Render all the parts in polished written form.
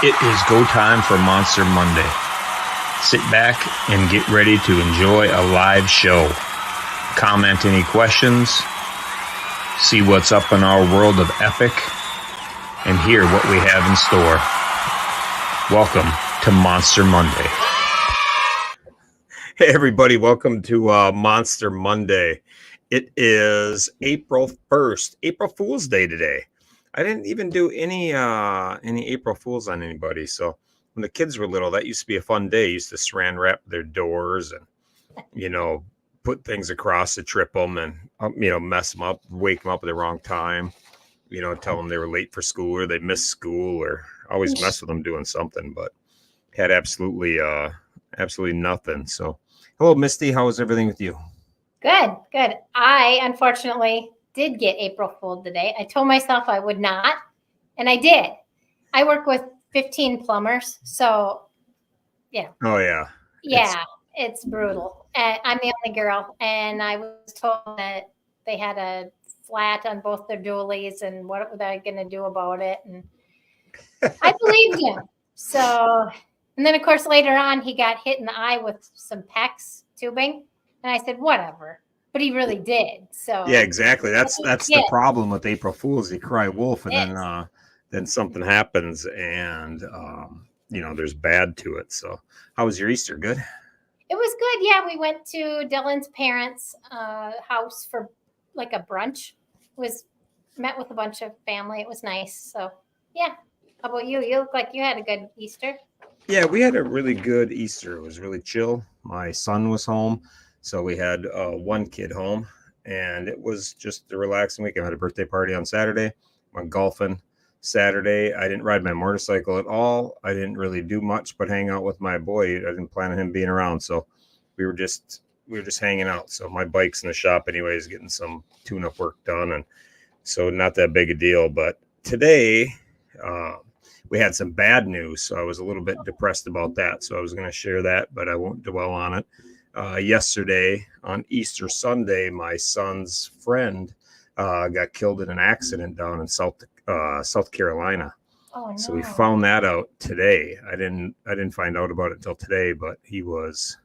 It is go time for Monster Monday. Sit back and get ready to enjoy a live show. Comment any questions, see what's up in our world of epic, and hear what we have in store. Welcome to Monster Monday. Hey everybody, welcome to Monster Monday. It is April 1st, April Fool's Day today. I didn't even do any April Fools on anybody. So when the kids were little, that used to be a fun day. Used to saran wrap their doors and, put things across to trip them and, mess them up, wake them up at the wrong time, tell them they were late for school or they missed school or always mess with them doing something, but had absolutely nothing. So hello, Misty. How is everything with you? Good. I unfortunately did get April Fooled today. I told myself I would not, and I did. I work with 15 plumbers, so yeah. Oh yeah. Yeah, it's brutal. And I'm the only girl, and I was told that they had a flat on both their dualies, and what were they going to do about it? And I believed him. So, and then of course later on he got hit in the eye with some PEX tubing, and I said whatever. But he really did. So yeah, exactly. That's the problem with April Fools. You cry wolf, and then something happens, and there's bad to it. So, how was your Easter? Good. It was good. Yeah, we went to Dylan's parents' house for like a brunch. Met with a bunch of family. It was nice. So, yeah. How about you? You look like you had a good Easter. Yeah, we had a really good Easter. It was really chill. My son was home. So we had one kid home, and it was just a relaxing week. I had a birthday party on Saturday. Went golfing Saturday. I didn't ride my motorcycle at all. I didn't really do much but hang out with my boy. I didn't plan on him being around, so we were just hanging out. So my bike's in the shop anyways, getting some tune-up work done, and so not that big a deal. But today we had some bad news, so I was a little bit depressed about that. So I was going to share that, but I won't dwell on it. Yesterday on Easter Sunday, my son's friend got killed in an accident down in South Carolina. Oh, no. So we found that out today. I didn't find out about it until today, but he was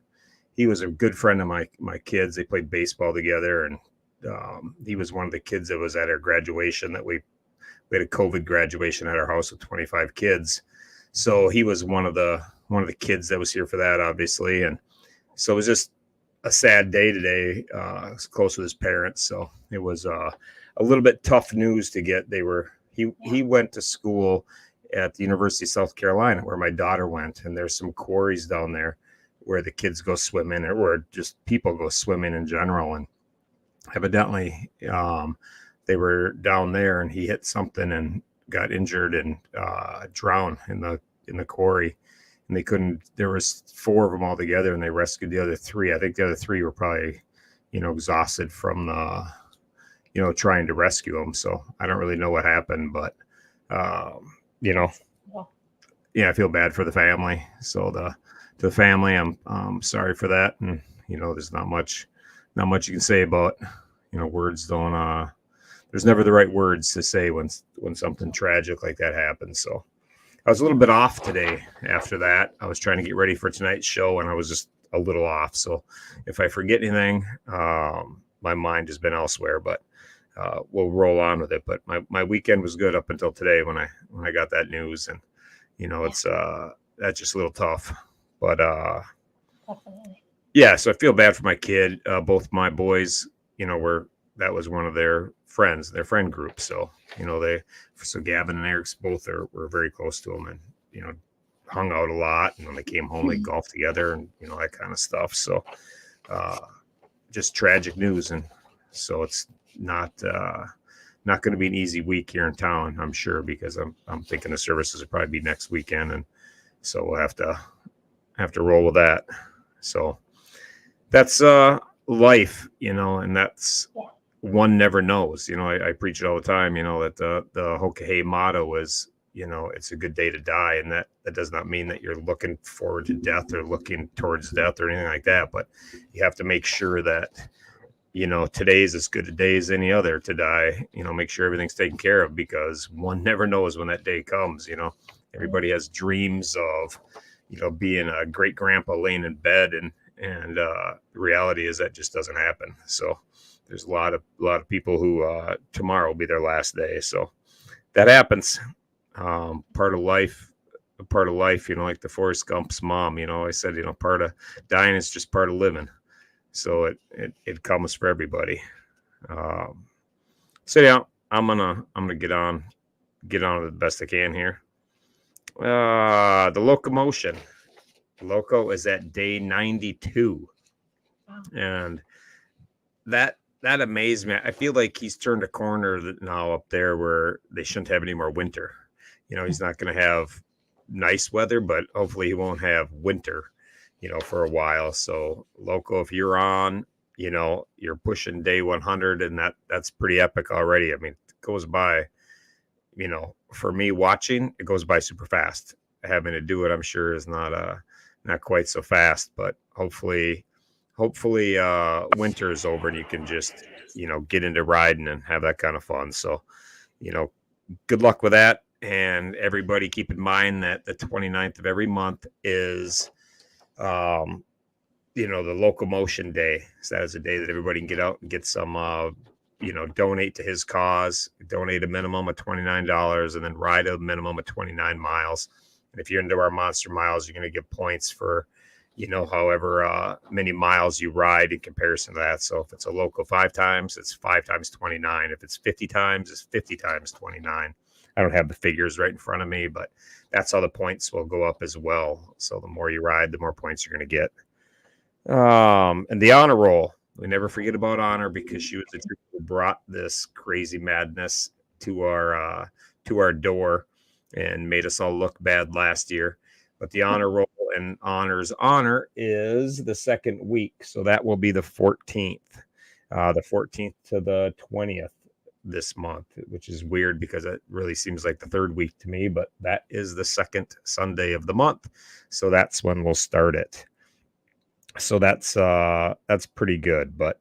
a good friend of my kids. They played baseball together, and he was one of the kids that was at our graduation. That we had a COVID graduation at our house with 25 kids. So he was one of the kids that was here for that, obviously, and so it was just a sad day today. Close with his parents, so it was a little bit tough news to get. He went to school at the University of South Carolina, where my daughter went, and there's some quarries down there where the kids go swimming, or where just people go swimming in general. And evidently, they were down there, and he hit something and got injured and drowned in the quarry. And there was 4 of them all together, and they rescued the other 3. I think the other 3 were probably, exhausted from trying to rescue them. So I don't really know what happened, but, yeah, I feel bad for the family. So to the family, I'm sorry for that. And, there's not much you can say about, words don't, there's never the right words to say when something tragic like that happens. So I was a little bit off today after that. I was trying to get ready for tonight's show, and I was just a little off. So if I forget anything, my mind has been elsewhere, but we'll roll on with it. But my weekend was good up until today when I got that news, and it's that's just a little tough. But Definitely. Yeah, so I feel bad for my kid. Both my boys, that was one of their friends, their friend group. So so Gavin and Eric's both were very close to him, and hung out a lot. And when they came home, they golfed together, and that kind of stuff. So just tragic news, and so it's not going to be an easy week here in town, I'm sure, because I'm thinking the services will probably be next weekend, and so we'll have to roll with that. So that's life, and that's. Yeah. One never knows. I preach it all the time, that the Hokahe motto is, it's a good day to die. And that does not mean that you're looking forward to death or looking towards death or anything like that. But you have to make sure that, today's as good a day as any other to die. Make sure everything's taken care of, because one never knows when that day comes. Everybody has dreams of, being a great grandpa laying in bed, and the reality is that just doesn't happen. So there's a lot of people who tomorrow will be their last day. So that happens. Part of life, like the Forrest Gump's mom, I said, part of dying is just part of living. So it comes for everybody. So yeah, I'm gonna get on the best I can here. The locomotion. Loco is at day 92. Wow. And that amazed me. I feel like he's turned a corner now up there where they shouldn't have any more winter. He's not going to have nice weather, but hopefully he won't have winter, for a while. So Loco, if you're on, you're pushing day 100, and that's pretty epic already. I mean, it goes by, for me watching, it goes by super fast. Having to do it, I'm sure, is not quite so fast, but hopefully winter is over and you can just, get into riding and have that kind of fun. So, good luck with that. And everybody keep in mind that the 29th of every month is, the locomotion day. So that is a day that everybody can get out and get some, donate to his cause, donate a minimum of $29 and then ride a minimum of 29 miles. And if you're into our Monster Miles, you're going to get points for, however many miles you ride in comparison to that. So if it's a local 5 times, it's 5 times 29. If it's 50 times, it's 50 times 29. I don't have the figures right in front of me, but that's how the points will go up as well. So the more you ride, the more points you're going to get. And the honor roll. We never forget about Honor, because she was the group who brought this crazy madness to our door and made us all look bad last year. But the honor roll and honor is the second week. So that will be the 14th, the 14th to the 20th this month, which is weird because it really seems like the third week to me, but that is the second Sunday of the month. So that's when we'll start it. So that's pretty good. But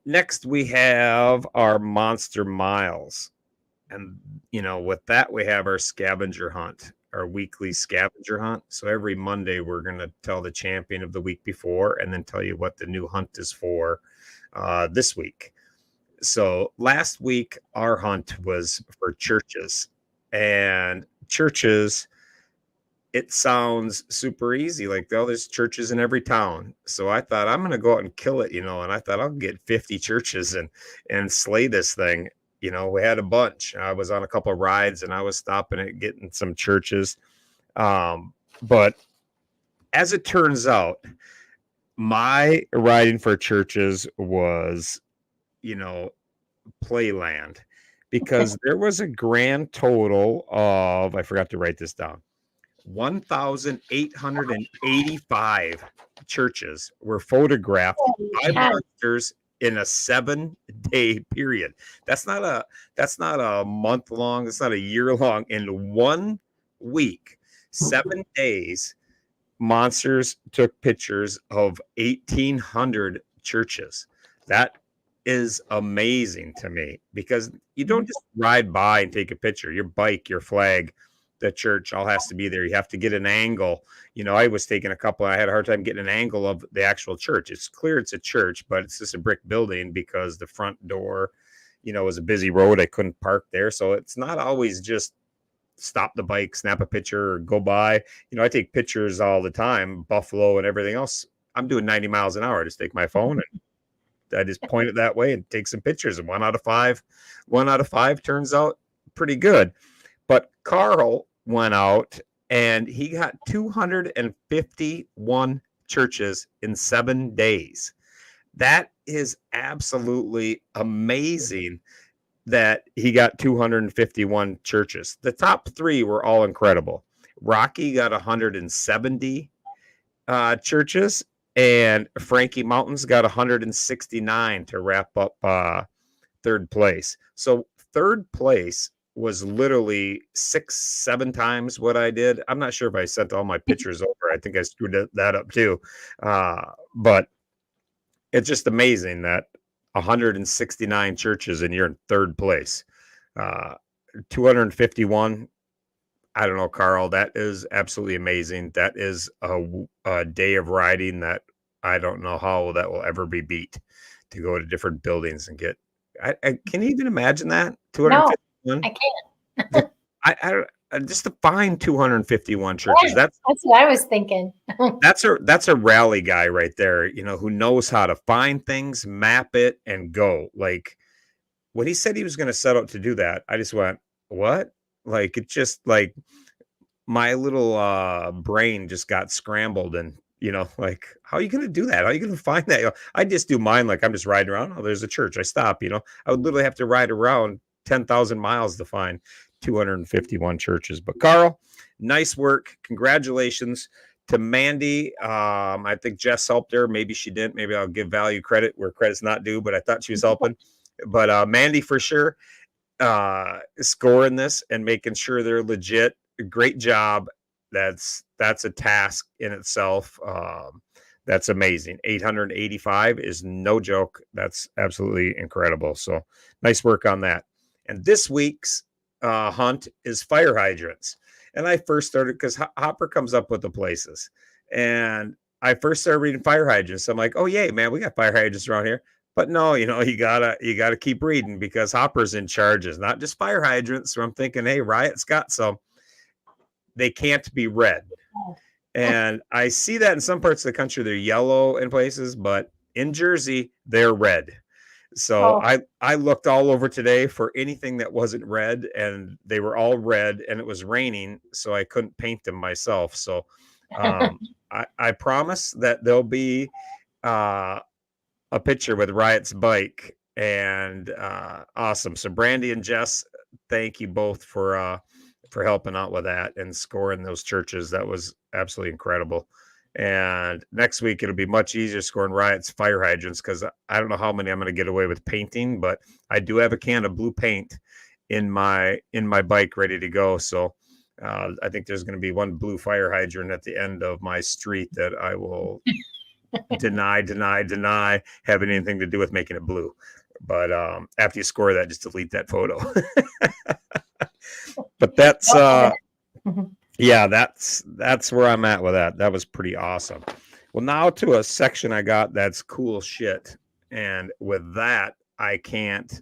next we have our Monster Miles. And, with that, we have our scavenger hunt, our weekly scavenger hunt. So every Monday, we're going to tell the champion of the week before and then tell you what the new hunt is for this week. So last week, our hunt was for churches. And churches, it sounds super easy. Like, there's churches in every town. So I thought, I'm going to go out and kill it, and I thought I'll get 50 churches and slay this thing. We had a bunch. I was on a couple of rides and I was stopping at getting some churches. But as it turns out, my riding for churches was, Playland, because there was a grand total of, I forgot to write this down, 1,885 churches were photographed by monsters in a 7-day period. That's not a month long. It's not a year long. In 1 week, 7 days, monsters took pictures of 1,800 churches. That is amazing to me, because you don't just ride by and take a picture. Your bike, your flag, the church all has to be there. You have to get an angle. I was taking a couple. I had a hard time getting an angle of the actual church. It's clear it's a church, but it's just a brick building because the front door, was a busy road. I couldn't park there. So it's not always just stop the bike, snap a picture, or go by. I take pictures all the time, Buffalo and everything else. I'm doing 90 miles an hour. I just take my phone and I just point it that way and take some pictures. And 1 out of 5 turns out pretty good. But Carl went out and he got 251 churches in 7 days. That is absolutely amazing that he got 251 churches. The top 3 were all incredible. Rocky got 170 churches, and Frankie Mountains got 169 to wrap up third place. So third place was literally 6-7 times what I did. I'm not sure if I sent all my pictures over. I think I screwed that up too. But it's just amazing that 169 churches and you're in third place. 251 I don't know, Carl. That is absolutely amazing. That is a day of riding that I don't know how that will ever be beat. To go to different buildings and get. Can you even imagine that? No, 251. I can't. The, just to find 251 churches. Yeah, that's what I was thinking. That's a rally guy right there. You know, who knows how to find things, map it, and go. Like when he said he was going to set out to do that, I just went, what? Like it just like my little brain just got scrambled and like how are you going to do that? How are you going to find that? I just do mine like I'm just riding around. Oh, there's a church. I stop. I would literally have to ride around 10,000 miles to find 251 churches. But Carl, nice work. Congratulations to Mandy. I think Jess helped her. Maybe she didn't. Maybe I'll give value credit where credit's not due, but I thought she was helping. But Mandy for sure scoring this and making sure they're legit. Great job. That's a task in itself. That's amazing. 885 is no joke. That's absolutely incredible. So nice work on that. And this week's hunt is fire hydrants. And I first started because Hopper comes up with the places. And I first started reading fire hydrants. So I'm like, oh, yay, man, we got fire hydrants around here. But no, you gotta keep reading because Hopper's in charge. It's not just fire hydrants. So I'm thinking, hey, Riot's got some. They can't be red. And I see that in some parts of the country, they're yellow in places, but in Jersey, they're red. So I looked all over today for anything that wasn't red, and they were all red, and it was raining, so I couldn't paint them myself. So I promise that there'll be a picture with Riot's bike, and awesome. So Brandy and Jess, thank you both for helping out with that and scoring those churches. That was absolutely incredible. And next week it'll be much easier scoring Riot's fire hydrants because I don't know how many I'm going to get away with painting, but I do have a can of blue paint in my bike ready to go. So I think there's going to be one blue fire hydrant at the end of my street that I will deny having anything to do with making it blue. But after you score that, just delete that photo. But that's yeah, that's where I'm at with that. That was pretty awesome. Well, now to a section I got that's cool shit. And with that, I can't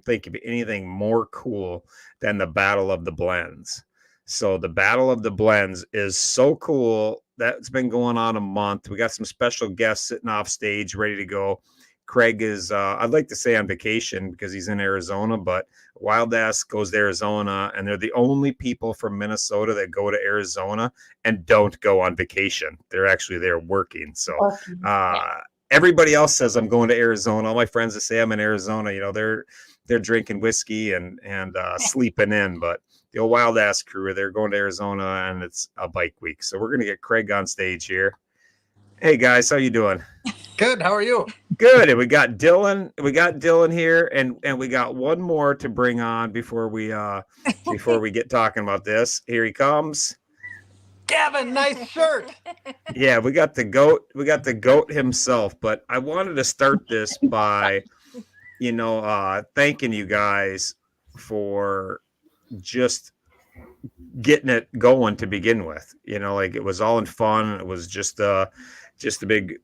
think of anything more cool than the Battle of the Blends. So the Battle of the Blends is so cool. That's been going on a month. We got some special guests sitting off stage ready to go. Craig is, I'd like to say on vacation because he's in Arizona, but Wild Ass goes to Arizona, and they're the only people from Minnesota that go to Arizona and don't go on vacation. They're actually there working. So everybody else says I'm going to Arizona. All my friends that say I'm in Arizona, they're drinking whiskey and sleeping in. But the old Wild Ass crew, they're going to Arizona, and it's a bike week. So we're going to get Craig on stage here. Hey guys, how you doing? Good. How are you? Good. And we got Dylan. We got Dylan here, and we got one more to bring on before we get talking about this. Here he comes. Gavin, nice shirt. Yeah, we got the goat. We got the goat himself. But I wanted to start this by, thanking you guys for just getting it going to begin with. Like it was all in fun. It was just a big,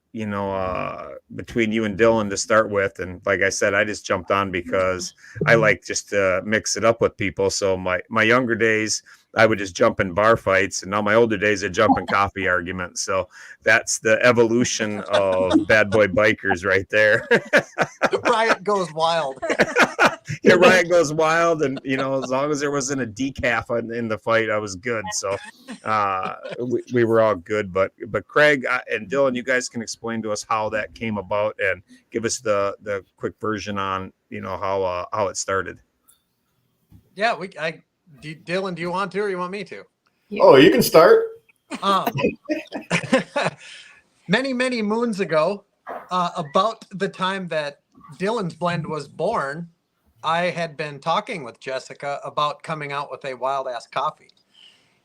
between you and Dylan to start with. And like I said, I just jumped on because I like just to mix it up with people. So my younger days, I would just jump in bar fights, and now my older days I jump in coffee arguments. So that's the evolution of Bad Boy Bikers right there. Riot goes wild. Yeah, Riot goes wild, and as long as there wasn't a decaf in the fight, I was good. So we were all good. But Craig and Dylan, you guys can explain to us how that came about and give us the quick version on how it started. Yeah, Dylan, do you want to, or you want me to? Oh, you can start. Many moons ago, about the time that Dylan's Blend was born, I had been talking with Jessica about coming out with a Wild Ass coffee.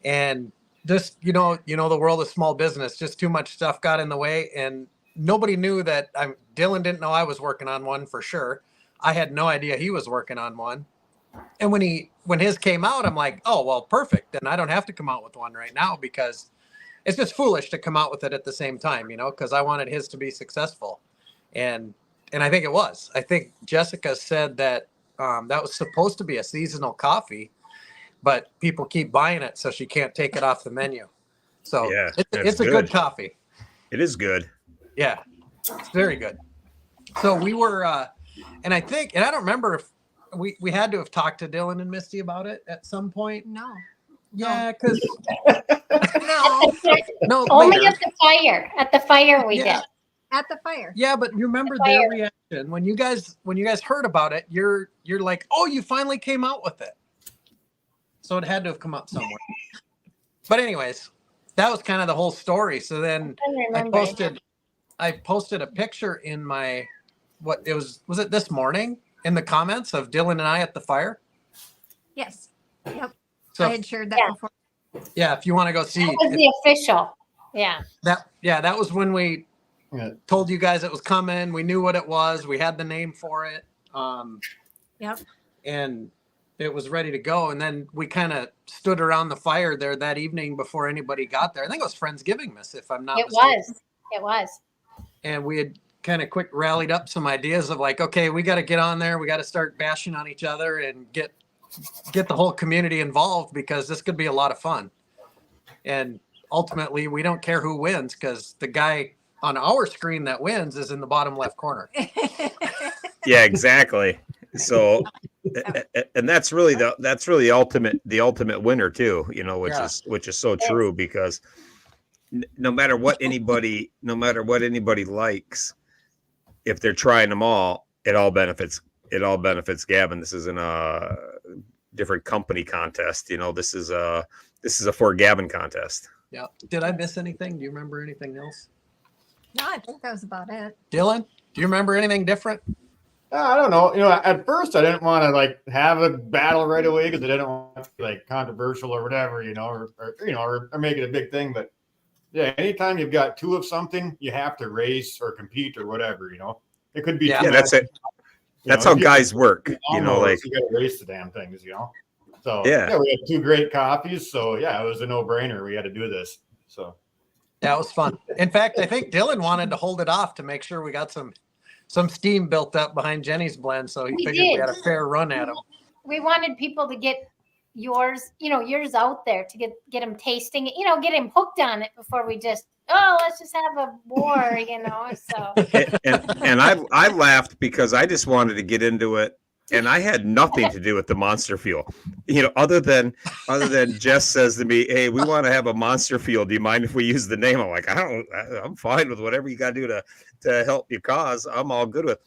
And just, the world of small business, just too much stuff got in the way. And nobody knew that Dylan didn't know I was working on one for sure. I had no idea he was working on one. And when his came out, I'm like, oh well, perfect. Then I don't have to come out with one right now because it's just foolish to come out with it at the same time, because I wanted his to be successful. And I think it was. I think Jessica said that that was supposed to be a seasonal coffee, but people keep buying it, so she can't take it off the menu. So Yeah, it's a good coffee. It is good. Yeah, it's very good. So we were, and I don't remember if we had to have talked to Dylan and Misty about it at some point. No. Yeah, because No. no, Only later. at the fire. At the fire we Yeah. did. At the fire. Yeah, but you remember The their fire. reaction when you guys heard about it. You're like, oh, you finally came out with it. So it had to have come up somewhere. But anyways, that was kind of the whole story. So then I I remember. posted a picture in my was it this morning in the comments of Dylan and I at the fire. Yes. Yep. So I had shared that Yeah. before. yeah, if you want to go see That was the official. Yeah. that was when we Yeah. told you guys it was coming. We knew what it was. We had the name for it. Yep. And it was ready to go. And then we kind of stood around the fire there that evening before anybody got there. I think it was Friendsgiving, Miss, if I'm not It mistaken. was. It was. And we had kind of quick rallied up some ideas of like, okay, we got to get on there. We got to start bashing on each other and get the whole community involved because this could be a lot of fun. And ultimately, we don't care who wins because the guy on our screen that wins is in the bottom left corner. Yeah, exactly. So, and that's really the ultimate winner too. Yeah. Which is so true because no matter what anybody likes, if they're trying them all, it all benefits Gavin. This isn't a different company contest. This is a for Gavin contest. Yeah. Did I miss anything? Do you remember anything else? No, I think that was about it. Dylan, do you remember anything different? I don't know. At first I didn't want to have a battle right away because I didn't want it to be controversial or whatever, or make it a big thing. But yeah, anytime you've got two of something, you have to race or compete or whatever. It could be. Yeah. Yeah, that's it. That's how guys work. You got to race the damn things. So Yeah. we had two great coffees. So yeah, it was a no-brainer. We had to do this. So That was fun. In fact, I think Dylan wanted to hold it off to make sure we got some steam built up behind Jenny's blend. So he We figured we did. had a fair run at him. We wanted people to get yours out there to get them tasting it, get him hooked on it before we just, let's just have a war, so. and I laughed because I just wanted to get into it, and I had nothing to do with the Monster Fuel, other than Jess says to me, "Hey, we want to have a Monster Fuel. Do you mind if we use the name?" I'm like, I'm fine with whatever you got to do to help your cause. I'm all good with.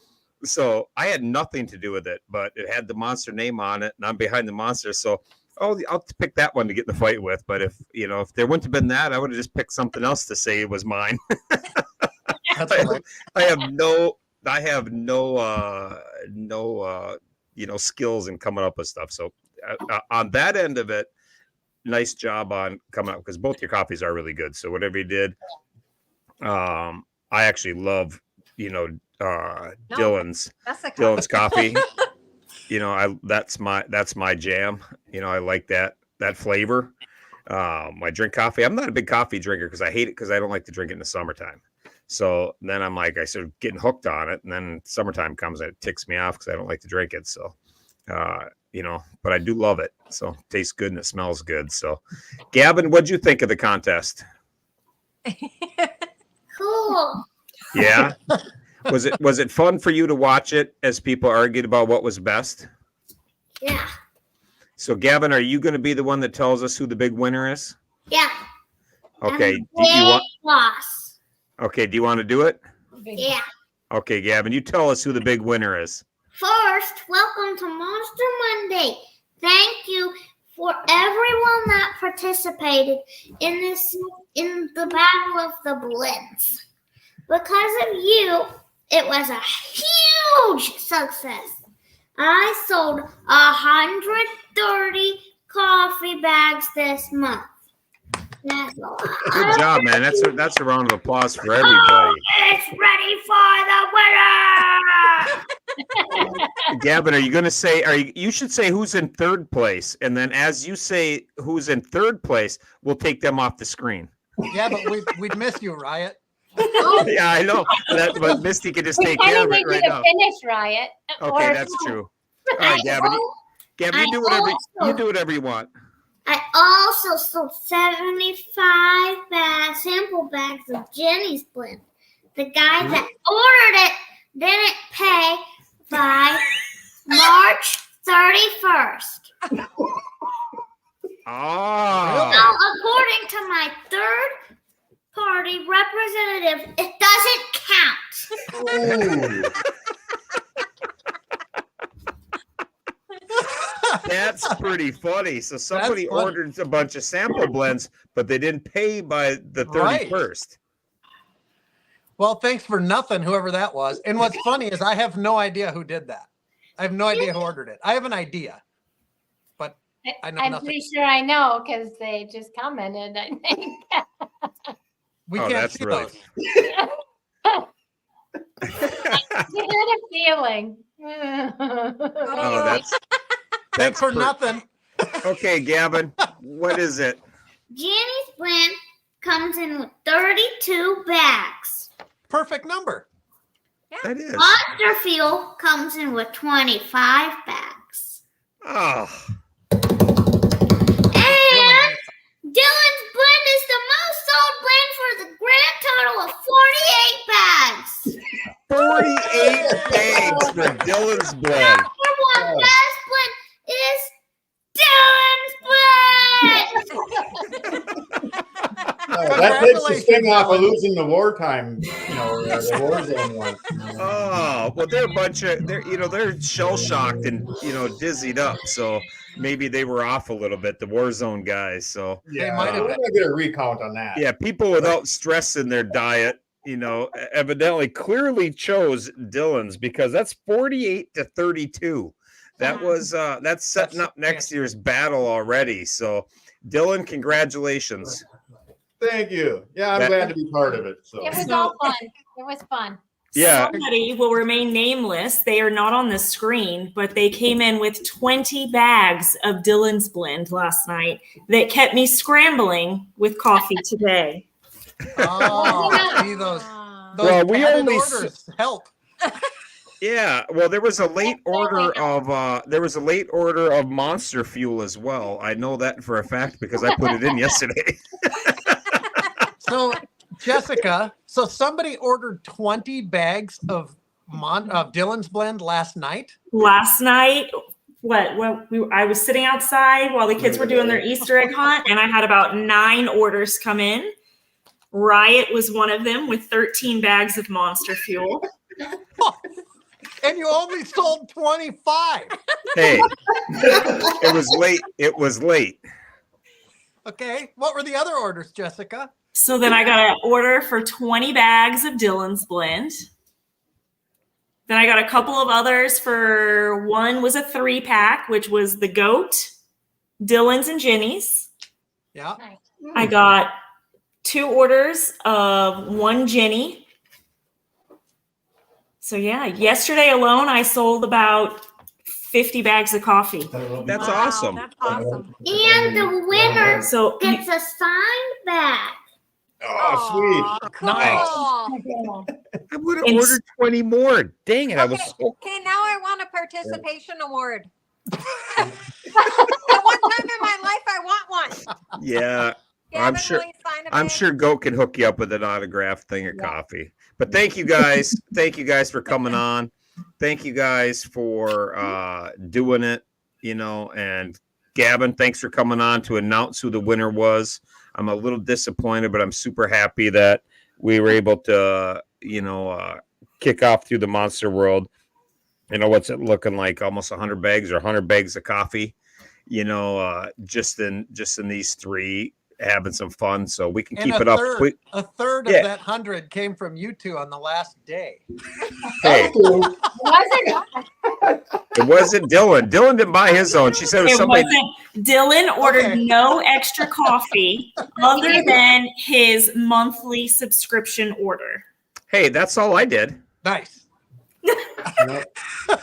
So I had nothing to do with it, but it had the Monster name on it, and I'm behind the Monster, so. Oh, I'll pick that one to get in the fight with. But if there wouldn't have been that, I would have just picked something else to say it was mine. That's hilarious. I have no skills in coming up with stuff. So on that end of it, nice job on coming up because both your coffees are really good. So whatever you did, I actually love Dylan's coffee. That's my jam. I like that flavor. I drink coffee. I'm not a big coffee drinker because I hate it because I don't like to drink it in the summertime. So then I'm like, I started getting hooked on it, and then summertime comes and it ticks me off because I don't like to drink it. So, but I do love it. So it tastes good and it smells good. So, Gavin, what'd you think of the contest? Cool. Yeah. Was it fun for you to watch it as people argued about what was best? Yeah. So, Gavin, are you going to be the one that tells us who the big winner is? Yeah. Okay. And Do you want? loss. Okay. Do you want to do it? Yeah. Okay, Gavin, you tell us who the big winner is. First, welcome to Monster Monday. Thank you for everyone that participated in the Battle of the Blends. Because of you, it was a huge success. I sold 130 coffee bags this month. That's a lot. Good job, man. That's a round of applause for everybody. It's ready for the winner! Gavin, are you going to say? You should say who's in third place, and then as you say who's in third place, we'll take them off the screen. Yeah, but we'd miss you, Riot. Yeah, I know. But Misty can just We take kind care of of need it you right to now. finish, Riot. Okay, Or- that's true. All right, Gavin, you do whatever you want. I also sold 75 sample bags of Jenny's blend. The guy that ordered it didn't pay by March 31st. Oh, So according to my third party representative, it doesn't count. that's pretty funny. So somebody funny. ordered a bunch of sample blends, but they didn't pay by the Right. 31st. Well, thanks for nothing, whoever that was. And what's funny is I have no idea who did that. I have no idea who ordered it. I have an idea, but I know I'm nothing. pretty sure I know because they just commented, I think. We Oh, can't that's see really- those. You had a feeling. Oh, that's Thanks for per- nothing. Okay, Gavin, what is it? Jenny's blend comes in with 32 bags. Perfect number. That is. Monster Fuel comes in with 25 bags. Oh, And Dylan's blend is the most sold blend for the grand total of 48 bags. 48 bags for Dylan's blend. Number one best blend is Dylan's blend. That takes the sting off of losing the wartime, the war zone one. Oh, well, they're a bunch of they're shell shocked and dizzied up. So maybe they were off a little bit, the war zone guys. So Yeah, might have we're been. gonna get a recount on that. yeah, people without stress in their diet, evidently clearly chose Dylan's because that's 48 to 32. That was that's setting up next year's battle already. So Dylan, congratulations. Thank you. Yeah, I'm That- glad to be part of it. So It was all fun. It was fun. Yeah. Somebody will remain nameless. They are not on the screen, but they came in with 20 bags of Dylan's blend last night that kept me scrambling with coffee today. Oh, see those Well, we padded only orders help. Yeah, well, there was a late order of Monster Fuel as well. I know that for a fact because I put it in yesterday. So, Jessica, somebody ordered 20 bags of Dylan's blend last night. Last night, I was sitting outside while the kids were doing their Easter egg hunt, and I had about 9 orders come in. Riot was one of them with 13 bags of Monster Fuel. And you only sold 25. Hey, it was late. It was late. Okay. What were the other orders, Jessica? So then I got an order for 20 bags of Dylan's blend. Then I got a couple of others for one was a 3-pack, which was the Goat, Dylan's, and Jenny's. Yeah. I got 2 orders of 1 Jenny. So yeah, yesterday alone I sold about 50 bags of coffee. That's Wow, awesome. That's awesome. And the winner So gets a signed bag. Oh, sweet. Aw, cool. I would have And- ordered 20 more. Dang it. I was Okay. so Okay, now I want a participation award. At one time in my life, I want one. yeah. Gavin, sure- will you sign a I'm bag? sure Goat can hook you up with an autographed thing of coffee. But thank you guys. Thank you guys for coming on. Thank you guys for doing it, and Gavin, thanks for coming on to announce who the winner was. I'm a little disappointed, but I'm super happy that we were able to, kick off through the Monster World. What's it looking like? Almost 100 bags or 100 bags of coffee, just in these 3, having some fun. So we can And keep a it up. third, a third Yeah. of that 100 came from you two on the last day. Hey, Was it? it wasn't Dylan. Dylan didn't buy his own. She said it was it somebody. wasn't. Dylan ordered Okay. no extra coffee other than his monthly subscription order. Hey, that's all I did. Nice.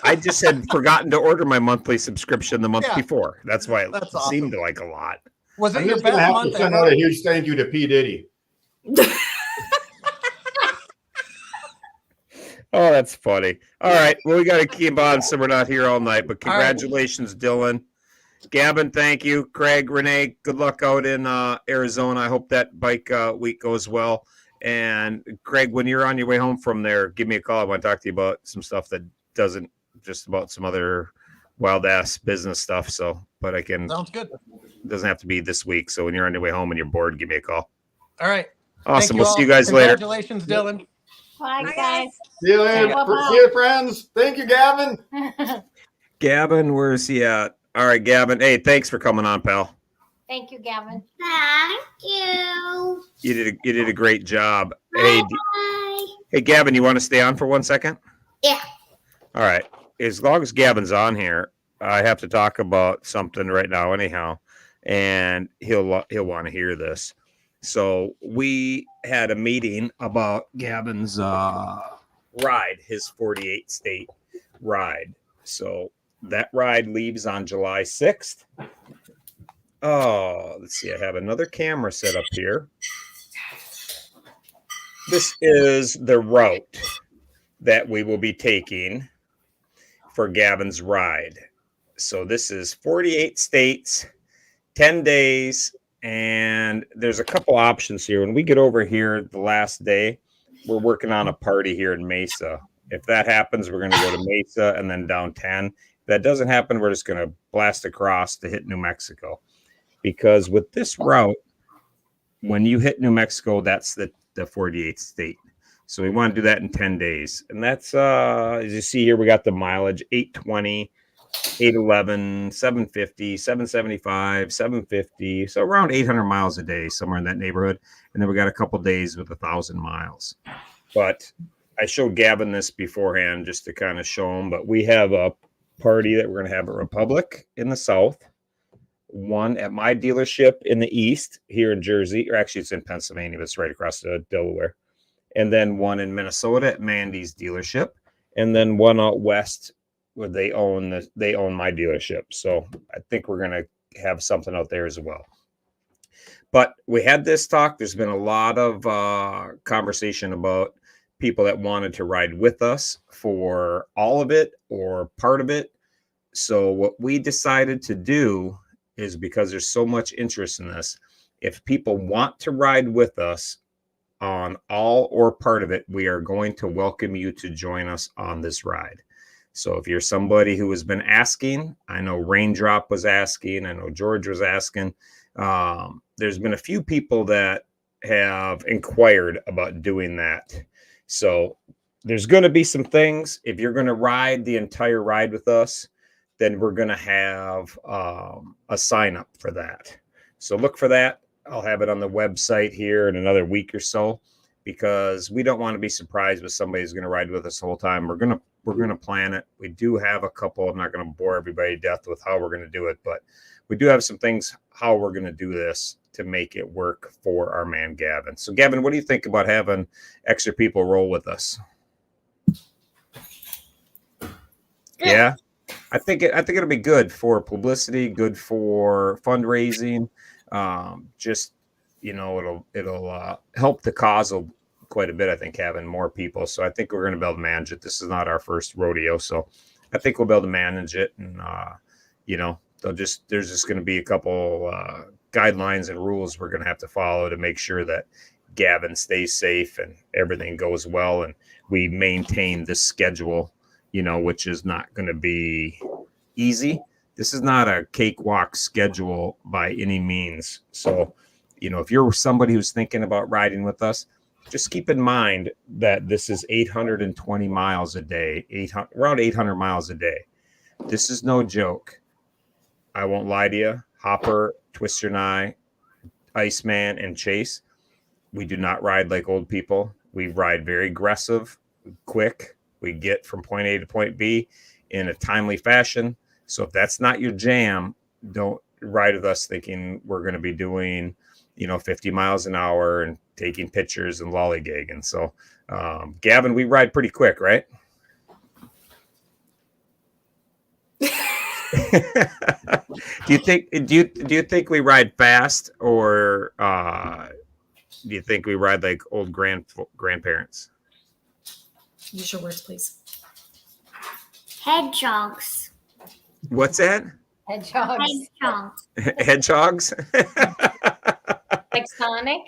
I just had forgotten to order my monthly subscription the month Yeah. before. That's why it That's awesome. seemed like a lot. Was it I'm your just gonna best have month to send ever? out a huge thank you to P. Diddy. Oh, that's funny. All right. Well, we got to keep on so we're not here all night. But All right. congratulations, Dylan. Gavin, thank you. Craig, Renee, good luck out in Arizona. I hope that bike week goes well. And Craig, when you're on your way home from there, give me a call. I want to talk to you about some stuff that doesn't just about some other wild ass business stuff. So, but I can, Sounds good. it doesn't have to be this week. So when you're on your way home and you're bored, give me a call. All right. Awesome. Thank We'll see all. you guys later. Congratulations, Dylan. Bye, Bye, guys. See you later. Bye-bye. See you, friends. Thank you, Gavin. Gavin, where's he at? All right, Gavin. Hey, thanks for coming on, pal. Thank you, Gavin. Thank you. You did a great job. Hey, Bye. hey, Gavin, you want to stay on for 1 second? Yeah. All right. As long as Gavin's on here, I have to talk about something right now, anyhow, and he'll want to hear this. So we had a meeting about Gavin's ride, his 48 state ride. So that ride leaves on July 6th. Oh, let's see. I have another camera set up here. This is the route that we will be taking for Gavin's ride. So this is 48 states, 10 days, and there's a couple options here. When we get over here the last day, we're working on a party here in Mesa. If that happens, we're going to go to Mesa and then down 10. If that doesn't happen, we're just going to blast across to hit New Mexico. Because with this route, when you hit New Mexico, that's the 48th state. So we want to do that in 10 days. And that's, as you see here, we got the mileage, 820, 811, 750, 775, 750. So around 800 miles a day, somewhere in that neighborhood. And then we got a couple days with 1,000 miles. But I showed Gavin this beforehand just to kind of show him. But we have a party that we're going to have at Republic in the south, one at my dealership in the east here in Jersey, or actually it's in Pennsylvania, but it's right across the Delaware. And then one in Minnesota at Mandy's dealership, and then one out west where they own my dealership. So I think we're going to have something out there as well. But we had this talk. There's been a lot of conversation about people that wanted to ride with us for all of it or part of it. So what we decided to do is, because there's so much interest in this, if people want to ride with us on all or part of it, we are going to welcome you to join us on this ride. So if you're somebody who has been asking, I know Raindrop was asking, I know George was asking, there's been a few people that have inquired about doing that. So there's going to be some things. If you're going to ride the entire ride with us, then we're going to have a sign up for that. So look for that. I'll have it on the website here in another week or so, because we don't want to be surprised with somebody who's going to ride with us the whole time. We're going to plan it. We do have a couple. I'm not going to bore everybody to death with how we're going to do it, but we do have some things how we're going to do this to make it work for our man Gavin. So Gavin, what do you think about having extra people roll with us? Yeah. I think it'll be good for publicity, good for fundraising. Just, it'll help the cause quite a bit. I think having more people. So I think we're going to be able to manage it. This is not our first rodeo, so I think we'll be able to manage it. And there's just going to be a couple guidelines and rules we're going to have to follow to make sure that Gavin stays safe and everything goes well, and we maintain this schedule, which is not going to be easy. This is not a cakewalk schedule by any means. So, if you're somebody who's thinking about riding with us, just keep in mind that this is 820 miles a day, around 800 miles a day. This is no joke. I won't lie to you. Hopper, Twister and I, Iceman, and Chase, we do not ride like old people. We ride very aggressive, quick. We get from point A to point B in a timely fashion. So if that's not your jam, don't ride with us thinking we're going to be doing, 50 miles an hour and taking pictures and lollygagging. So, Gavin, we ride pretty quick, right? Do you think we ride fast, or do you think we ride like old grandparents? Use your words, please. Hedgehogs. What's that? Hedgehogs. Hedgehogs. Hedgehogs? Like Sonic.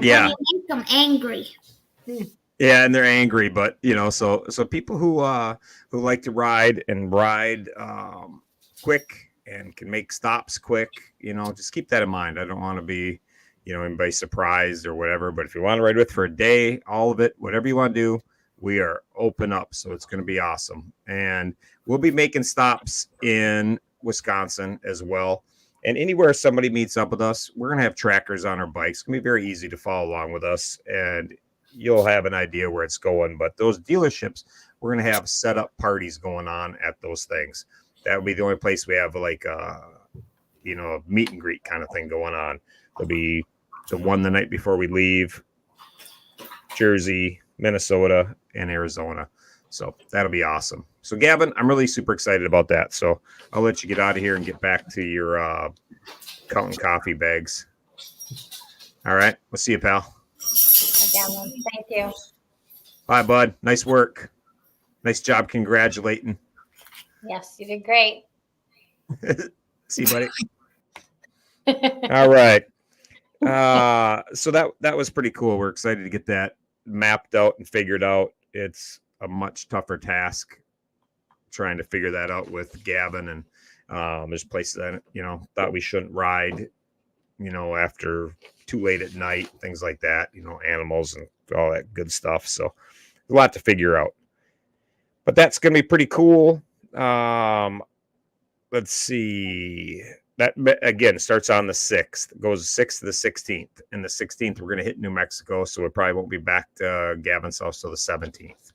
Yeah. And you make them angry. Yeah, and they're angry, but so people who like to ride quick and can make stops quick, just keep that in mind. I don't want to be, anybody surprised or whatever, but if you want to ride with for a day, all of it, whatever you want to do, we are open up. So it's going to be awesome. And we'll be making stops in Wisconsin as well. And anywhere somebody meets up with us, we're going to have trackers on our bikes. It's going to be very easy to follow along with us, and you'll have an idea where it's going. But those dealerships, we're going to have set up parties going on at those things. That would be the only place we have like a meet and greet kind of thing going on. There'll be the one the night before we leave, Jersey, Minnesota, and Arizona. So that'll be awesome. So Gavin, I'm really super excited about that. So I'll let you get out of here and get back to your counting coffee bags. All right. We'll see you, pal. Thank you. Bye, bud. Nice work. Nice job. Congratulating. Yes, you did great. See you, buddy. All right. So that was pretty cool. We're excited to get that mapped out and figured out. It's a much tougher task trying to figure that out with Gavin, and there's places that thought we shouldn't ride after too late at night, things like that, animals and all that good stuff. So a lot to figure out, but that's gonna be pretty cool. Let's see, that again starts on the 6th, goes 6th to the 16th, and the 16th we're going to hit New Mexico, so we probably won't be back to Gavin's house till the 17th.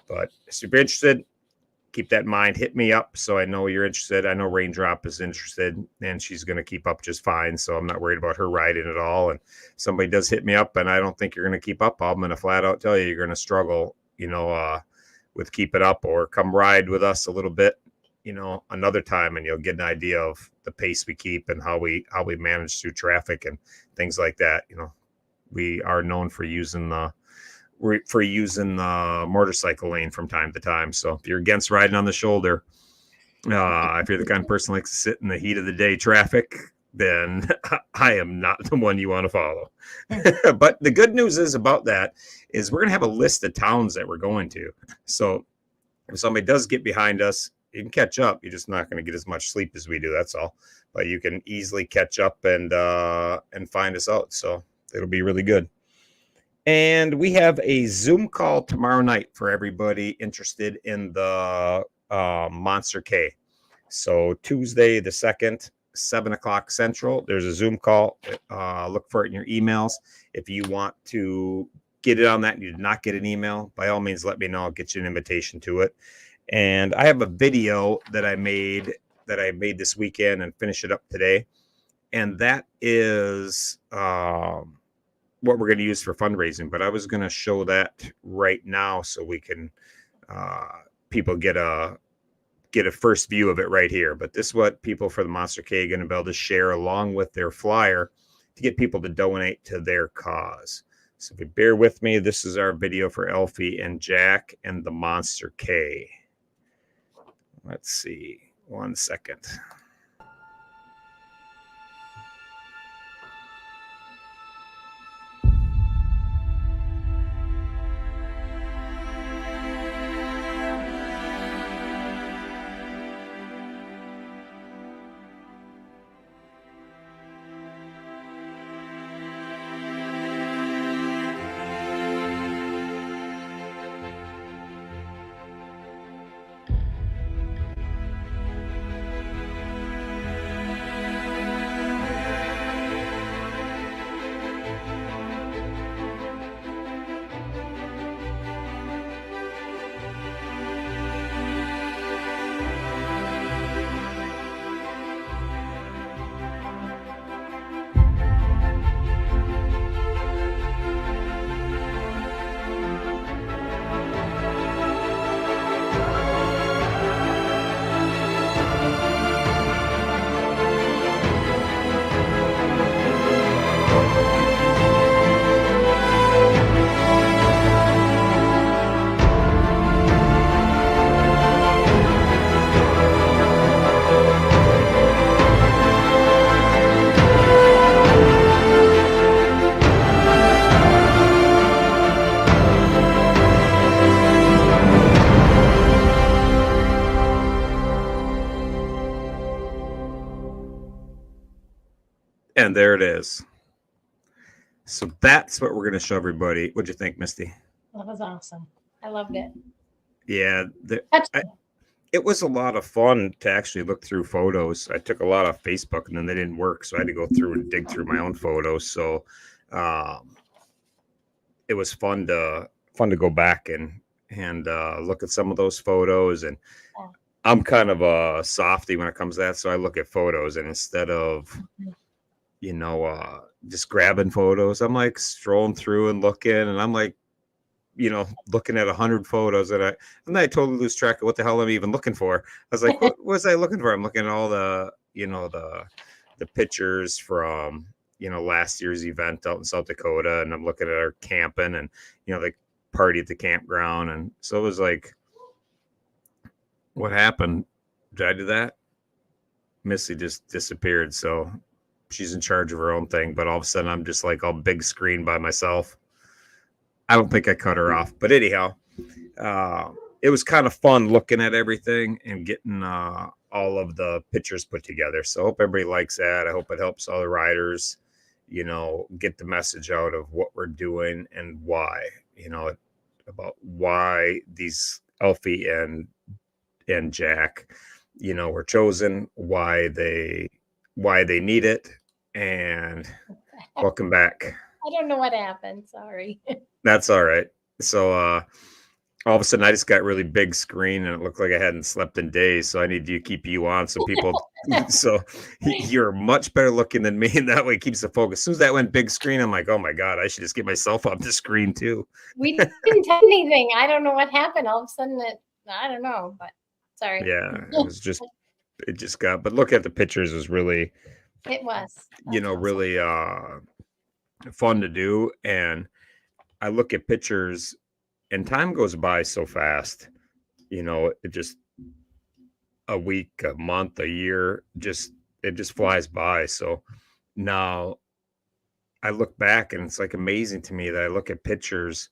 But if you're interested, keep that in mind. Hit me up so I know you're interested. I know Raindrop is interested, and she's going to keep up just fine, so I'm not worried about her riding at all. And if somebody does hit me up and I don't think you're going to keep up, I'm going to flat out tell you you're going to struggle, with keep it up, or come ride with us a little bit, another time, and you'll get an idea of the pace we keep and how we manage through traffic and things like that. We are known for using the motorcycle lane from time to time. So if you're against riding on the shoulder, if you're the kind of person who likes to sit in the heat of the day traffic, then I am not the one you want to follow. But the good news is about that is we're going to have a list of towns that we're going to. So if somebody does get behind us, you can catch up. You're just not going to get as much sleep as we do. That's all. But you can easily catch up and find us out. So it'll be really good. And we have a Zoom call tomorrow night for everybody interested in the Monster K. So Tuesday the 2nd, 7:00 Central. There's a Zoom call. Look for it in your emails. If you want to get it on that and you did not get an email, by all means, let me know. I'll get you an invitation to it. And I have a video that I made this weekend and finish it up today. And that is what we're going to use for fundraising. But I was going to show that right now so we can people get a first view of it right here. But this is what people for the Monster K are going to be able to share along with their flyer to get people to donate to their cause. So if you bear with me, this is our video for Elfie and Jack and the Monster K. Let's see, 1 second. And there it is. So that's what we're going to show everybody. What'd you think, Misty? That was awesome. I loved it. Yeah, Touching. it was a lot of fun to actually look through photos. I took a lot off Facebook and then they didn't work. So I had to go through and dig through my own photos. So it was fun to go back and look at some of those photos. And I'm kind of a softy when it comes to that. So I look at photos, and instead of, just grabbing photos, I'm like strolling through and looking, and I'm like, looking at 100 photos, and I totally lose track of what the hell I'm even looking for. I was like, what was I looking for? I'm looking at all the, the pictures from, last year's event out in South Dakota, and I'm looking at our camping and, the party at the campground. And so it was like, what happened? Did I do that? Missy just disappeared. So she's in charge of her own thing, but all of a sudden I'm just like all big screen by myself. I don't think I cut her off, but anyhow, it was kind of fun looking at everything and getting all of the pictures put together. So I hope everybody likes that. I hope it helps all the riders, get the message out of what we're doing and why, about why these Elfie and Jack, were chosen, why they need it. And welcome back. I don't know what happened. Sorry. That's all right. So all of a sudden I just got really big screen and it looked like I hadn't slept in days. So I need to keep you on so people, so you're much better looking than me. And that way it keeps the focus. As soon as that went big screen, I'm like, oh my God, I should just get myself up the screen too. We didn't tell anything. I don't know what happened. All of a sudden I don't know, but sorry. Yeah, it just got, but look at the pictures. It was really, It was. really fun to do. And I look at pictures and time goes by so fast, it just a week, a month, a year, it just flies by. So now I look back and it's like amazing to me that I look at pictures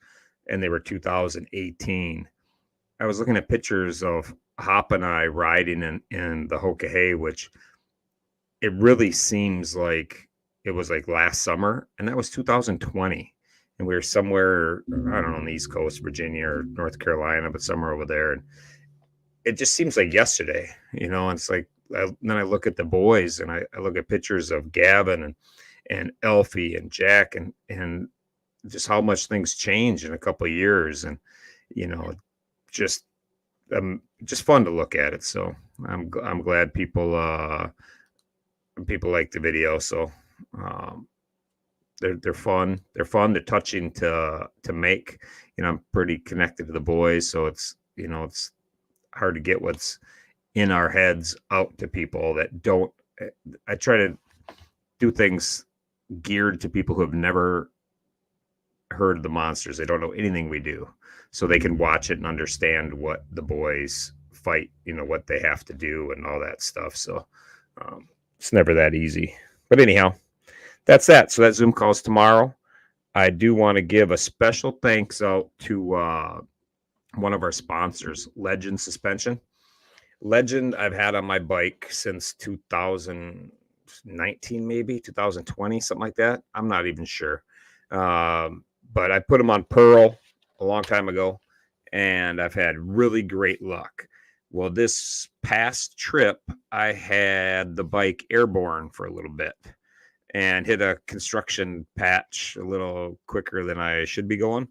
and they were 2018. I was looking at pictures of Hop and I riding in the Hoka, which it really seems like it was like last summer, and that was 2020. And we were somewhere, I don't know, on the East Coast, Virginia or North Carolina, but somewhere over there. And it just seems like yesterday, and it's like, then I look at the boys and I look at pictures of Gavin and Elfie and Jack and just how much things change in a couple of years. And, just fun to look at it. So I'm glad people like the video. So, they're fun. They're fun. They're touching to make. I'm pretty connected to the boys, so it's it's hard to get what's in our heads out to people that don't. I try to do things geared to people who have never heard of the Monsters. They don't know anything we do, so they can watch it and understand what the boys fight. What they have to do and all that stuff. So it's never that easy. But anyhow. That's that. So that Zoom call is tomorrow. I do want to give a special thanks out to one of our sponsors, Legend Suspension. Legend, I've had on my bike since 2019, maybe 2020, something like that. I'm not even sure. But I put them on Pearl a long time ago, and I've had really great luck. Well, this past trip, I had the bike airborne for a little bit and hit a construction patch a little quicker than I should be going,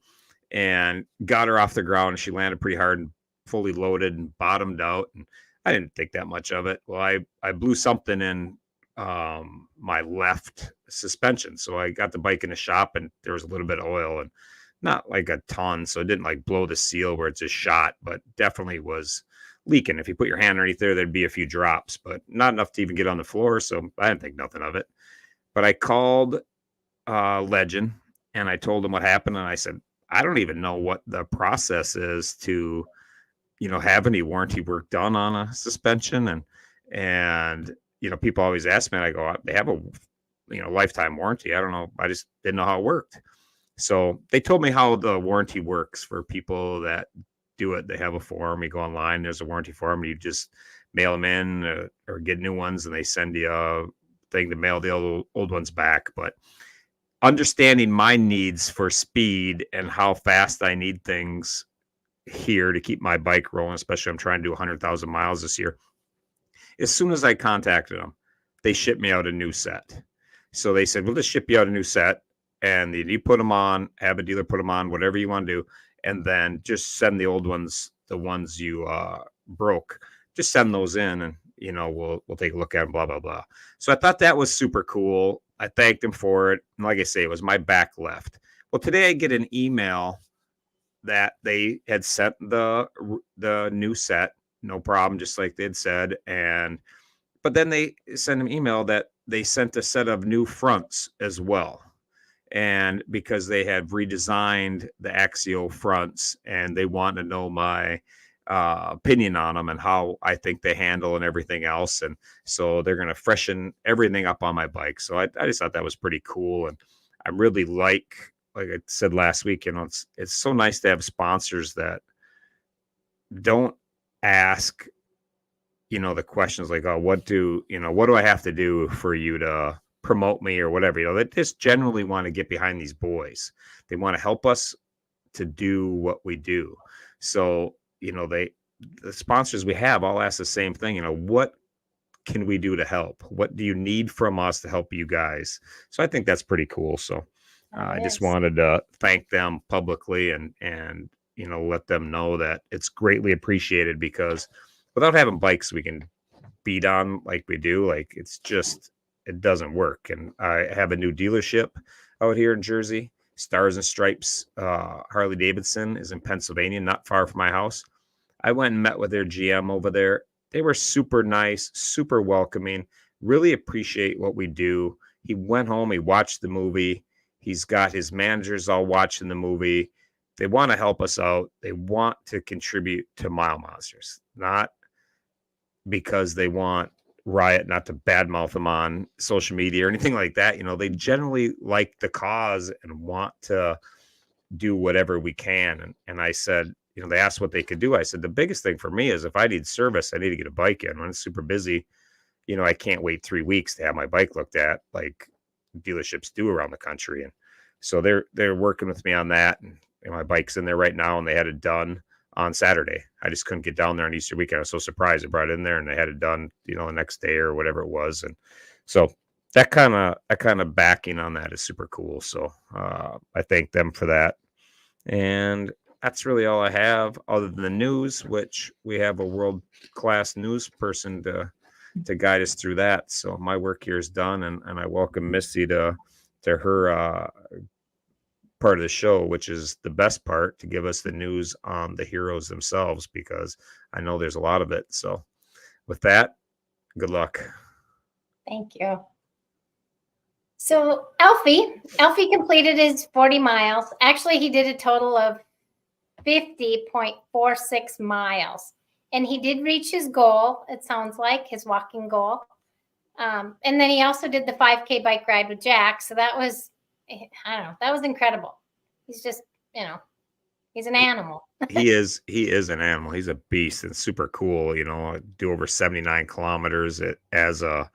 and got her off the ground. She landed pretty hard and fully loaded and bottomed out. And I didn't think that much of it. Well, I blew something in my left suspension. So I got the bike in the shop and there was a little bit of oil and not like a ton. So it didn't like blow the seal where it's just shot, but definitely was leaking. If you put your hand underneath there, there'd be a few drops, but not enough to even get on the floor. So I didn't think nothing of it. But I called Legend and I told them what happened. And I said, I don't even know what the process is to, have any warranty work done on a suspension. And people always ask me, and I go, they have a, lifetime warranty. I don't know. I just didn't know how it worked. So they told me how the warranty works for people that do it. They have a form. You go online, there's a warranty form. You just mail them in or get new ones, and they send you thing to mail the old ones back. But understanding my needs for speed and how fast I need things here to keep my bike rolling, especially I'm trying to do 100,000 miles this year. As soon as I contacted them, they shipped me out a new set. So they said, we'll just ship you out a new set, and you put them on, have a dealer put them on, whatever you want to do, and then just send the old ones, the ones you broke, just send those in, and we'll take a look at them, blah blah blah. So I thought that was super cool. I thanked them for it, and like I say, it was my back left. Well, today I get an email that they had sent the new set, no problem, just like they'd said, but then they sent an email that they sent a set of new fronts as well. And because they had redesigned the Axio fronts, and they want to know my opinion on them and how I think they handle and everything else. And so they're going to freshen everything up on my bike. So I just thought that was pretty cool. And I really like I said last week, it's so nice to have sponsors that don't ask, the questions like, oh, what do I have to do for you to promote me or whatever. They just generally want to get behind these boys. They want to help us to do what we do. So, the sponsors we have all ask the same thing, what can we do to help? What do you need from us to help you guys? So I think that's pretty cool. So I just wanted to thank them publicly and let them know that it's greatly appreciated, because without having bikes we can beat on like we do, it doesn't work. And I have a new dealership out here in Jersey. Stars and Stripes Harley Davidson is in Pennsylvania, not far from my house. I went and met with their GM over there. They were super nice, super welcoming, really appreciate what we do. He went home, he watched the movie. He's got his managers all watching the movie. They want to help us out. They want to contribute to Mile Monsters, not because they want Riot not to badmouth them on social media or anything like that. They generally like the cause and want to do whatever we can. And I said, they asked what they could do. I said, the biggest thing for me is if I need service, I need to get a bike in. When it's super busy, I can't wait 3 weeks to have my bike looked at like dealerships do around the country. And so they're working with me on that. And my bike's in there right now, and they had it done on Saturday. I just couldn't get down there on Easter weekend. I was so surprised. I brought it in there and they had it done, the next day or whatever it was. And so that kind of backing on that is super cool. So I thank them for that. And that's really all I have other than the news, which we have a world-class news person to guide us through that. So my work here is done, and I welcome Misty to her part of the show, which is the best part, to give us the news on the heroes themselves, because I know there's a lot of it. So with that, good luck. Thank you. So Alfie completed his 40 miles. Actually, he did a total of 50.46 miles. And he did reach his goal, it sounds like, his walking goal. And then he also did the 5K bike ride with Jack. So that was, that was incredible. He's just, he's an animal. He is an animal. He's a beast and super cool. Do over 79 kilometers as a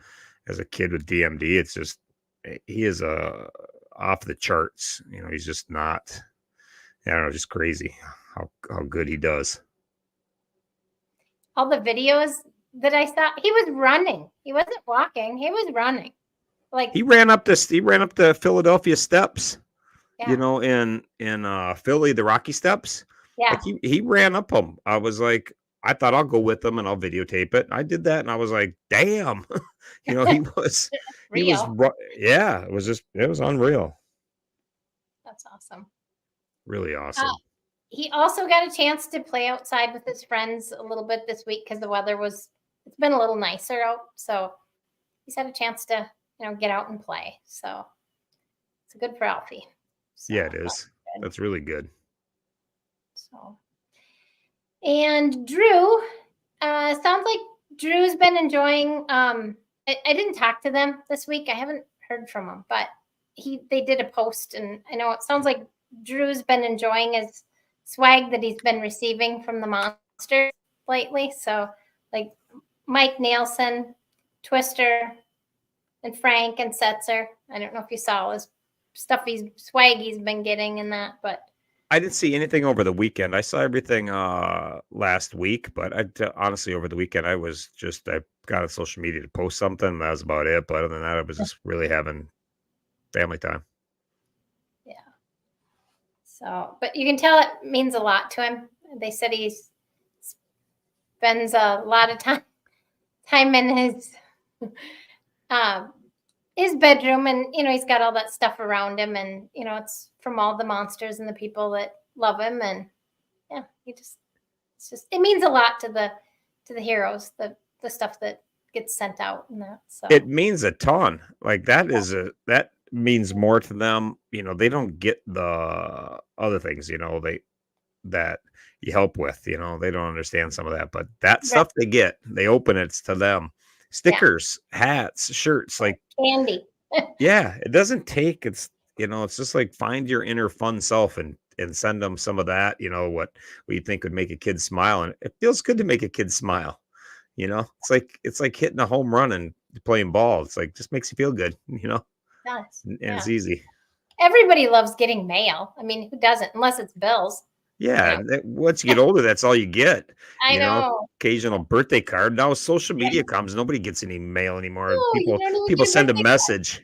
kid with DMD. It's just, he is off the charts. He's just not, just crazy how good he does. All the videos that I saw, he was running. He wasn't walking. He was running. Like he ran up the Philadelphia steps, yeah. in Philly, the Rocky Steps. Yeah. Like he ran up them. I was like, I thought I'll go with them and I'll videotape it. I did that and I was like, damn, he was, yeah, it was unreal. That's awesome. Really awesome. He also got a chance to play outside with his friends a little bit this week because the weather it's been a little nicer out. So he's had a chance to, get out and play. So it's good for Alfie. So yeah, it is. That's really good. So, and Drew, sounds like Drew's been enjoying, I didn't talk to them this week. I haven't heard from him, but they did a post, and I know it sounds like Drew's been enjoying his swag that he's been receiving from the Monsters lately. So like Mike Nielsen, Twister, and Frank and Setzer. I don't know if you saw his stuff swag he's been getting and that, but I didn't see anything over the weekend. I saw everything last week, but honestly, over the weekend, I got on social media to post something. That was about it. But other than that, I was just really having family time. yeah. So, but you can tell it means a lot to him. They said he spends a lot of time in his bedroom, and he's got all that stuff around him, and it's from all the monsters and the people that love him, and yeah, it means a lot to the heroes, the stuff that gets sent out and that. So it means a ton. Like that means more to them. They don't get the other things, that you help with, they don't understand some of that, but that stuff they open it's to them. Stickers, hats, shirts, like candy. Yeah, it doesn't take, it's just like find your inner fun self and send them some of that, what you think would make a kid smile. And it feels good to make a kid smile. It's like hitting a home run and playing ball. It's like, just makes you feel good, Nice. and it's easy. Everybody loves getting mail. I mean, who doesn't, unless it's bills. Yeah. Once you get older, that's all you get. I know. Occasional birthday card. Now social media comes, nobody gets any mail anymore. No, you don't even People get send a birthday message.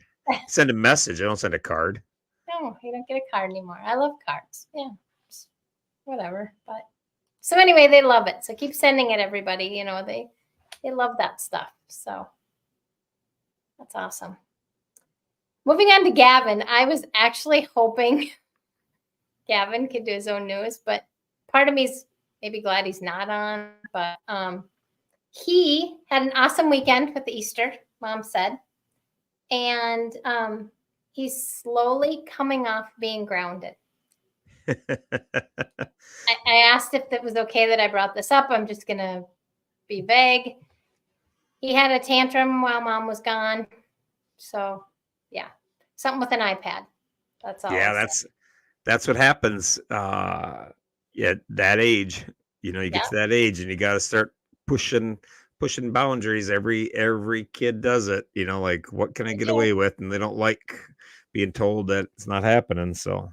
Send a message. I don't send a card. No, you don't get a card anymore. I love cards. Yeah. Whatever. But so anyway, they love it. So keep sending it, everybody. They love that stuff. So that's awesome. Moving on to Gavin. I was actually hoping Gavin could do his own news, but part of me's maybe glad he's not on. But he had an awesome weekend with the Easter, Mom said. And he's slowly coming off being grounded. I asked if it was okay that I brought this up. I'm just going to be vague. He had a tantrum while Mom was gone. So, yeah, something with an iPad. That's all. Yeah, that's what happens. At that age, you get to that age and you got to start pushing boundaries. Every kid does it, like, what can I get away with? And they don't like being told that it's not happening. So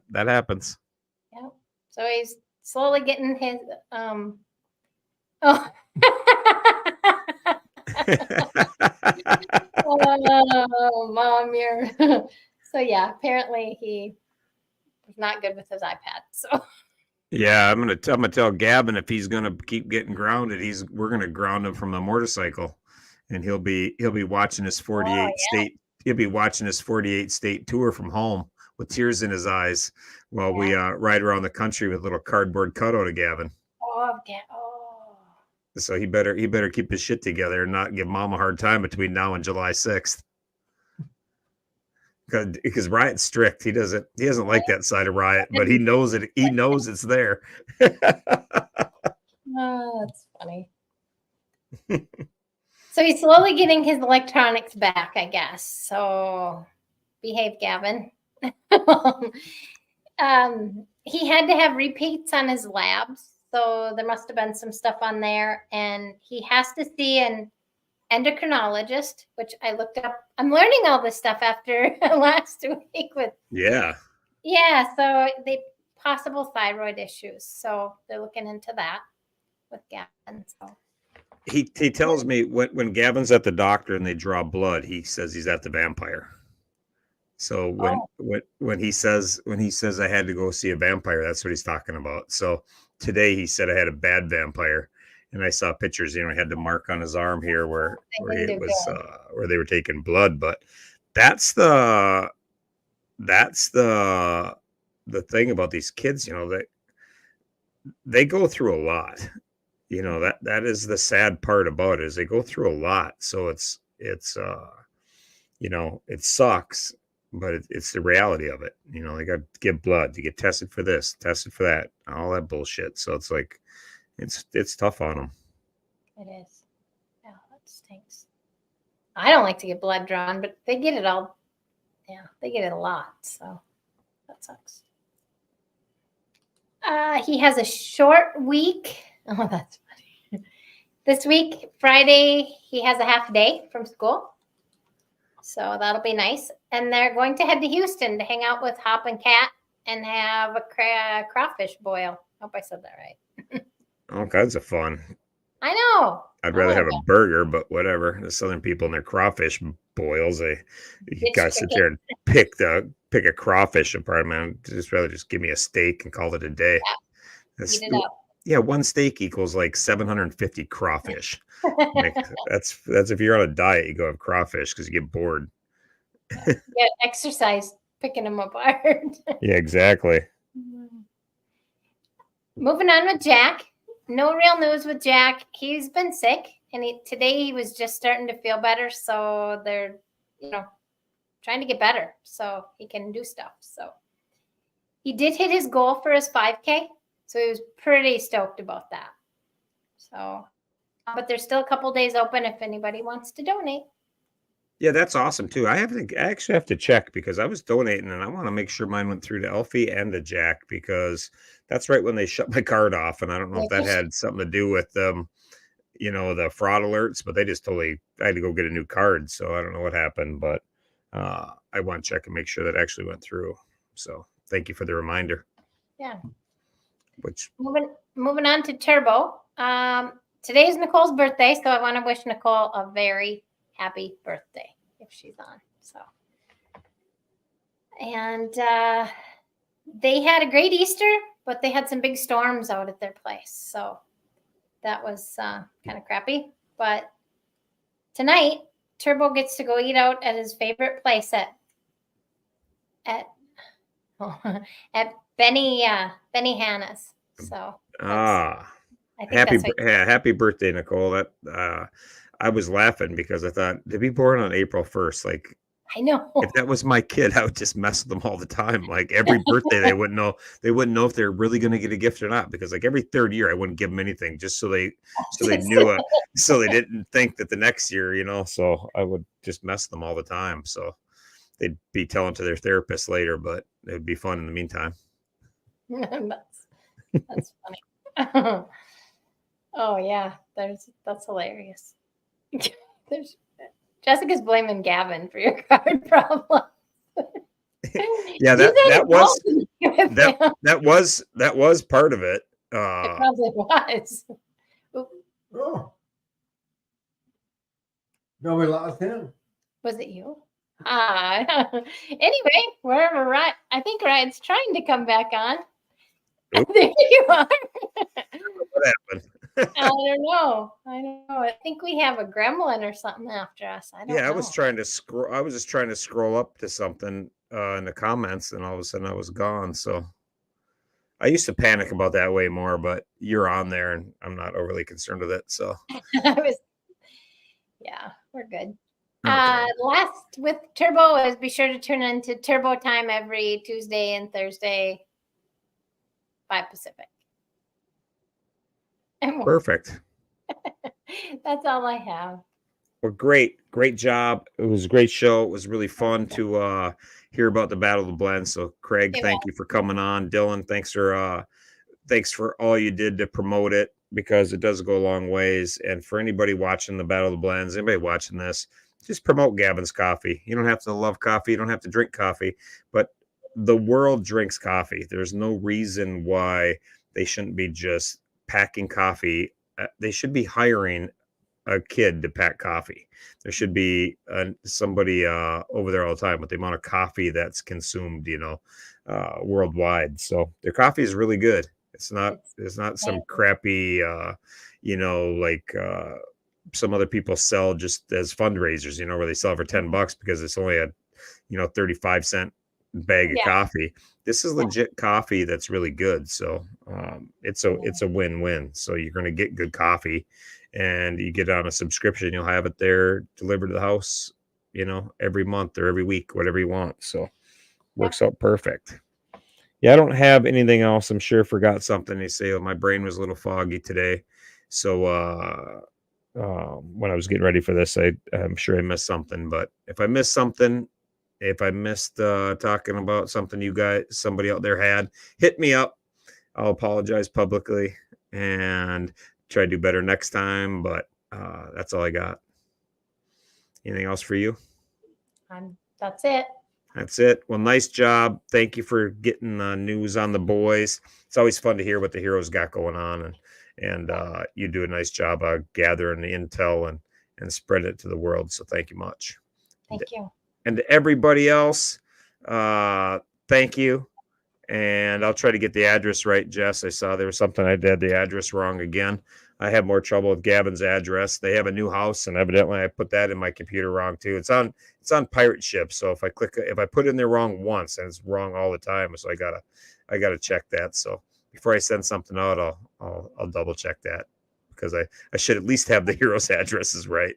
that happens. Yeah. So he's slowly getting his, oh, Mom, you're so yeah, apparently he was not good with his iPad. So yeah, I'm gonna tell Gavin if he's gonna keep getting grounded, we're gonna ground him from the motorcycle, and he'll be watching his 48 state. He'll be watching his 48 state tour from home with tears in his eyes while we ride around the country with a little cardboard cutout of Gavin. So he better keep his shit together and not give Mom a hard time between now and July 6th. Because Riot's strict. He doesn't like that side of Riot, but he knows it. He knows it's there. Oh, that's funny. So he's slowly getting his electronics back, I guess. So behave, Gavin. He had to have repeats on his labs. So there must have been some stuff on there. And he has to see an endocrinologist, which I looked up. I'm learning all this stuff after last week with. Yeah. So they possible thyroid issues. So they're looking into that with Gavin. So he tells me when Gavin's at the doctor and they draw blood, he says he's at the vampire. So when he says I had to go see a vampire, that's what he's talking about. So today he said I had a bad vampire, and I saw pictures. He had the mark on his arm here where it was where they were taking blood. But that's the thing about these kids. They go through a lot. That is the sad part about it, is they go through a lot. So it sucks. But it's the reality of it. They got to give blood, to get tested for this, tested for that, all that bullshit. So it's like, it's tough on them. It is. Yeah, that stinks. I don't like to get blood drawn, but they get it all. Yeah, they get it a lot. So that sucks. He has a short week. Oh, that's funny. This week, Friday, he has a half day from school. So that'll be nice. And they're going to head to Houston to hang out with Hop and Cat and have a crawfish boil. Hope I said that right. All kinds of fun. I know. I'd Oh rather my have a God. burger, but whatever. The Southern people and their crawfish boils, you It's gotta sit there and pick a crawfish apart, man. Just rather just give me a steak and call it a day. That's- Eat it up. yeah, one steak equals like 750 crawfish. Like, that's if you're on a diet, you go have crawfish because you get bored. Get exercise picking them apart. Yeah, exactly. Moving on with Jack. No real news with Jack. He's been sick, and today he was just starting to feel better. So they're, trying to get better so he can do stuff. So he did hit his goal for his 5K. So he was pretty stoked about that. So, but there's still a couple days open if anybody wants to donate. Yeah, that's awesome too. I actually have to check because I was donating and I want to make sure mine went through to Elfie and to Jack because that's right when they shut my card off. And I don't know if that had something to do with the fraud alerts, but they just I had to go get a new card. So I don't know what happened, but I want to check and make sure that actually went through. So thank you for the reminder. Yeah. Which Moving on to Turbo. Today is Nicole's birthday, so I want to wish Nicole a very happy birthday if she's on. So, and they had a great Easter, but they had some big storms out at their place, so that was kind of crappy. But tonight, Turbo gets to go eat out at his favorite place at Benny Hanna's. So I think happy birthday, Nicole. That I was laughing because I thought to be born on April 1st, like I know if that was my kid, I would just mess with them all the time. Like every birthday, they wouldn't know if they're really going to get a gift or not. Because like every third year, I wouldn't give them anything just so they knew so they didn't think that the next year, So I would just mess with them all the time. So they'd be telling to their therapist later, but it'd be fun in the meantime. That's funny. Oh yeah, that's hilarious. Jessica's blaming Gavin for your card problem. Yeah, that was part of it. It probably was. Oh. No, we lost him. Was it you? Anyway, wherever I think Ryan's trying to come back on. Oop. There you are. What happened? I don't know. I think we have a gremlin or something after us. I don't know. I was trying to scroll. I was just trying to scroll up to something in the comments, and all of a sudden I was gone. So I used to panic about that way more, but you're on there, and I'm not overly concerned with it. So yeah, we're good. Okay. Last with Turbo is be sure to tune into Turbo Time every Tuesday and Thursday, 5 Pacific. Perfect. That's all I have. Well, great job. It was a great show. It was really fun to hear about the Battle of the Blends. So, Craig, thank you for coming on. Dylan, thanks for all you did to promote it because it does go a long ways. And for anybody watching the Battle of the Blends, anybody watching this, just promote Gavin's Coffee. You don't have to love coffee. You don't have to drink coffee, but the world drinks coffee. There's no reason why they shouldn't be just packing coffee. They should be hiring a kid to pack coffee. There should be somebody over there all the time with the amount of coffee that's consumed, worldwide. So their coffee is really good. It's not some crappy, some other people sell just as fundraisers, where they sell for $10 because it's only a 35-cent bag of coffee. This is legit coffee that's really good. So it's a win-win. So you're going to get good coffee and you get on a subscription. You'll have it there delivered to the house, every month or every week, whatever you want. So works out perfect. Yeah, I don't have anything else. I'm sure I forgot something. They say, my brain was a little foggy today. So when I was getting ready for this, I'm sure I missed something. But if I missed something, if I missed talking about something somebody out there had, hit me up. I'll apologize publicly and try to do better next time. But that's all I got. Anything else for you? That's it. That's it. Well, nice job. Thank you for getting news on the boys. It's always fun to hear what the heroes got going on, and you do a nice job of gathering the intel and spread it to the world. So thank you much. Thank you. And to everybody else, thank you. And I'll try to get the address right, Jess. I saw there was something I did the address wrong again. I have more trouble with Gavin's address. They have a new house, and evidently I put that in my computer wrong too. It's on Pirate Ship. So if I put it in there wrong once, and it's wrong all the time, so I gotta check that. So before I send something out, I'll double check that, because I should at least have the heroes' addresses right.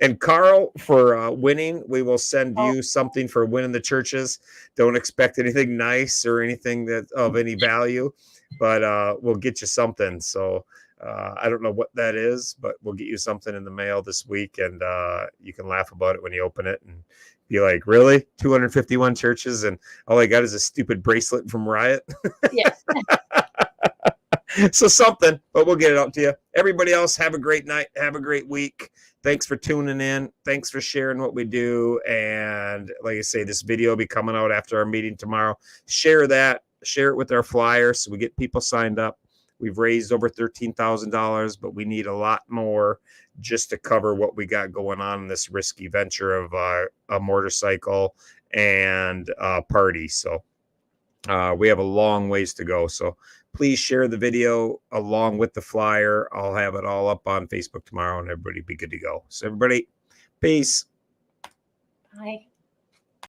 And Carl, for winning, we will send you something for winning the churches. Don't expect anything nice or anything that of any value, but we'll get you something. So I don't know what that is, but we'll get you something in the mail this week, and you can laugh about it when you open it and be like, really? 251 churches, and all I got is a stupid bracelet from Riot? Yes. So something, but we'll get it out to you. Everybody else, have a great night. Have a great week. Thanks for tuning in. Thanks for sharing what we do. And like I say, this video will be coming out after our meeting tomorrow. Share that. Share it with our flyers so we get people signed up. We've raised over $13,000, but we need a lot more just to cover what we got going on in this risky venture of a motorcycle and a party. So we have a long ways to go. So please share the video along with the flyer. I'll have it all up on Facebook tomorrow, and everybody be good to go. So everybody, peace. Bye.